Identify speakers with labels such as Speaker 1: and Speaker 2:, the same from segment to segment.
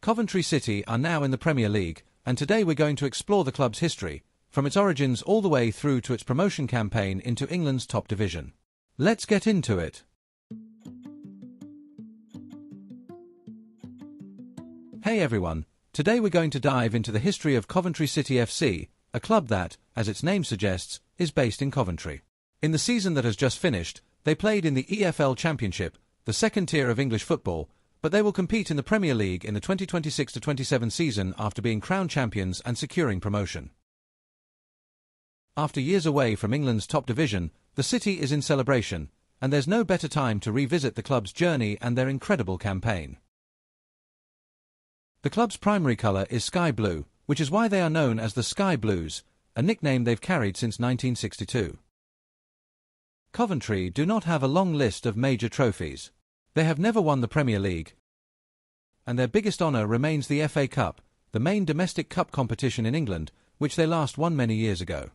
Speaker 1: Coventry City are now in the Premier League, and today we're going to explore the club's history, from its origins all the way through to its promotion campaign into England's top division. Let's get into it. Hey everyone, today we're going to dive into the history of Coventry City FC, a club that, as its name suggests, is based in Coventry. In the season that has just finished, they played in the EFL Championship, the second tier of English football, but they will compete in the Premier League in the 2026-27 season after being crowned champions and securing promotion. After years away from England's top division, the city is in celebration, and there's no better time to revisit the club's journey and their incredible campaign. The club's primary colour is sky blue, which is why they are known as the Sky Blues, a nickname they've carried since 1962. Coventry do not have a long list of major trophies. They have never won the Premier League, and their biggest honour remains the FA Cup, the main domestic cup competition in England, which they last won many years ago.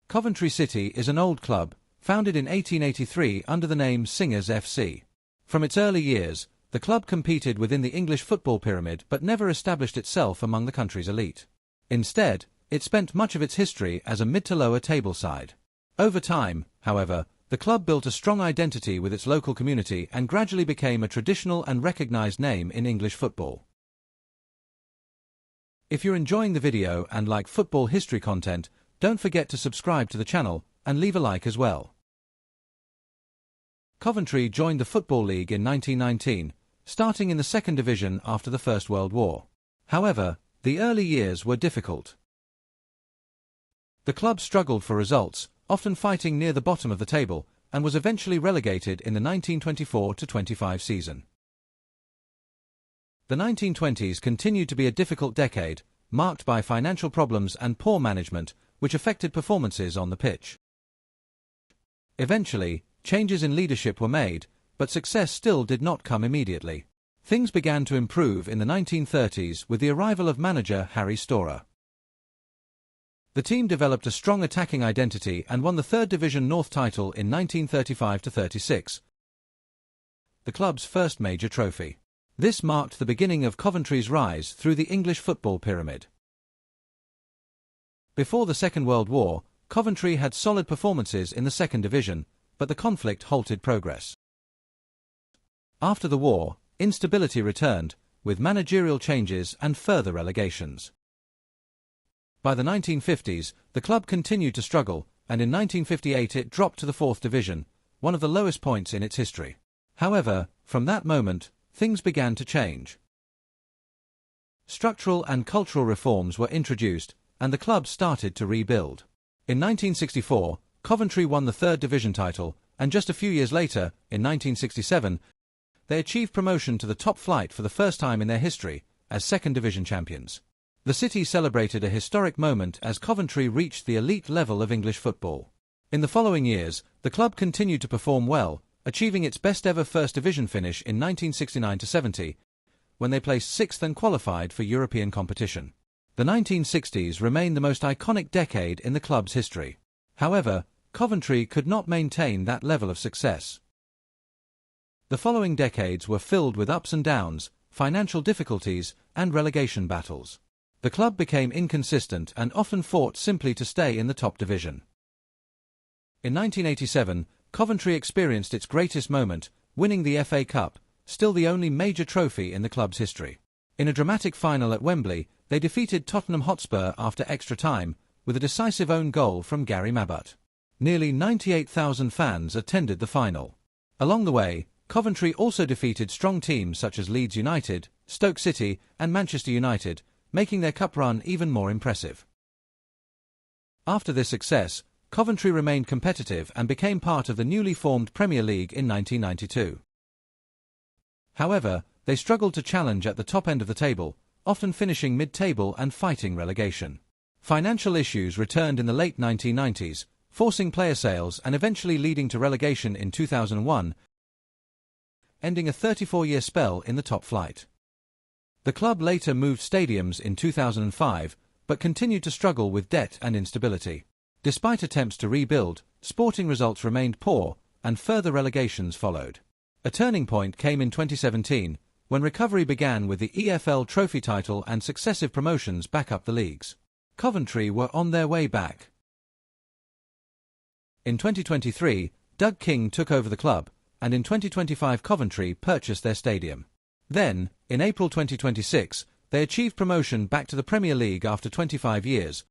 Speaker 1: Coventry City is an old club, founded in 1883 under the name Singers FC. From its early years, the club competed within the English football pyramid but never established itself among the country's elite. Instead, it spent much of its history as a mid to lower table side. Over time, however, the club built a strong identity with its local community and gradually became a traditional and recognised name in English football. If you're enjoying the video and like football history content, don't forget to subscribe to the channel and leave a like as well. Coventry joined the Football League in 1919, starting in the second division after the First World War. However, the early years were difficult. The club struggled for results, often fighting near the bottom of the table, and was eventually relegated in the 1924-25 season. The 1920s continued to be a difficult decade, marked by financial problems and poor management, which affected performances on the pitch. Eventually, changes in leadership were made, but success still did not come immediately. Things began to improve in the 1930s with the arrival of manager Harry Storer. The team developed a strong attacking identity and won the Third Division North title in 1935-36, the club's first major trophy. This marked the beginning of Coventry's rise through the English football pyramid. Before the Second World War, Coventry had solid performances in the second division, but the conflict halted progress. After the war, instability returned, with managerial changes and further relegations. By the 1950s, the club continued to struggle, and in 1958 it dropped to the fourth division, one of the lowest points in its history. However, from that moment, things began to change. Structural and cultural reforms were introduced, and the club started to rebuild. In 1964, Coventry won the third division title, and just a few years later, in 1967, they achieved promotion to the top flight for the first time in their history, as second division champions. The city celebrated a historic moment as Coventry reached the elite level of English football. In the following years, the club continued to perform well, achieving its best-ever First Division finish in 1969-70, when they placed sixth and qualified for European competition. The 1960s remained the most iconic decade in the club's history. However, Coventry could not maintain that level of success. The following decades were filled with ups and downs, financial difficulties, and relegation battles. The club became inconsistent and often fought simply to stay in the top division. In 1987, Coventry experienced its greatest moment, winning the FA Cup, still the only major trophy in the club's history. In a dramatic final at Wembley, they defeated Tottenham Hotspur after extra time, with a decisive own goal from Gary Mabbott. Nearly 98,000 fans attended the final. Along the way, Coventry also defeated strong teams such as Leeds United, Stoke City, and Manchester United, making their cup run even more impressive. After this success, Coventry remained competitive and became part of the newly formed Premier League in 1992. However, they struggled to challenge at the top end of the table, often finishing mid-table and fighting relegation. Financial issues returned in the late 1990s, forcing player sales and eventually leading to relegation in 2001, ending a 34-year spell in the top flight. The club later moved stadiums in 2005, but continued to struggle with debt and instability. Despite attempts to rebuild, sporting results remained poor, and further relegations followed. A turning point came in 2017, when recovery began with the EFL Trophy title and successive promotions back up the leagues. Coventry were on their way back. In 2023, Doug King took over the club, and in 2025 Coventry purchased their stadium. Then, in April 2026, they achieved promotion back to the Premier League after 25 years,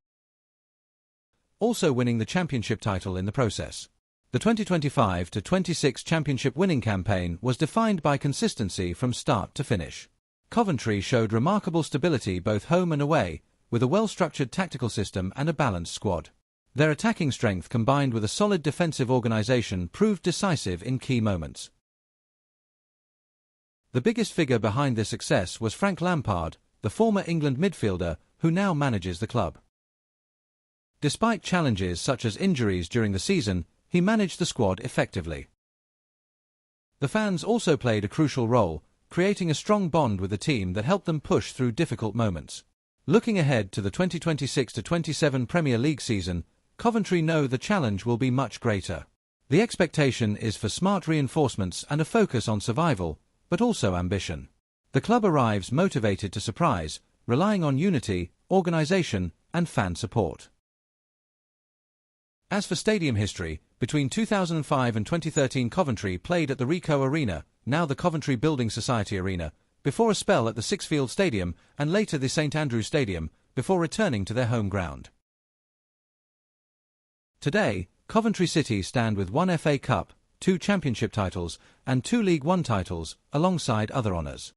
Speaker 1: also winning the Championship title in the process. The 2025-26 Championship winning campaign was defined by consistency from start to finish. Coventry showed remarkable stability both home and away, with a well-structured tactical system and a balanced squad. Their attacking strength combined with a solid defensive organisation proved decisive in key moments. The biggest figure behind this success was Frank Lampard, the former England midfielder, who now manages the club. Despite challenges such as injuries during the season, he managed the squad effectively. The fans also played a crucial role, creating a strong bond with the team that helped them push through difficult moments. Looking ahead to the 2026-27 Premier League season, Coventry know the challenge will be much greater. The expectation is for smart reinforcements and a focus on survival, but also ambition. The club arrives motivated to surprise, relying on unity, organisation, and fan support. As for stadium history, between 2005 and 2013 Coventry played at the Ricoh Arena, now the Coventry Building Society Arena, before a spell at the Sixfields Stadium and later the St Andrews Stadium, before returning to their home ground. Today, Coventry City stand with 1 FA Cup, 2 Championship titles, and 2 League One titles, alongside other honours.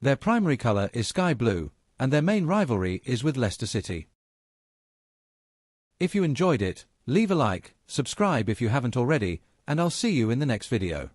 Speaker 1: Their primary colour is sky blue, and their main rivalry is with Leicester City. If you enjoyed it, leave a like, subscribe if you haven't already, and I'll see you in the next video.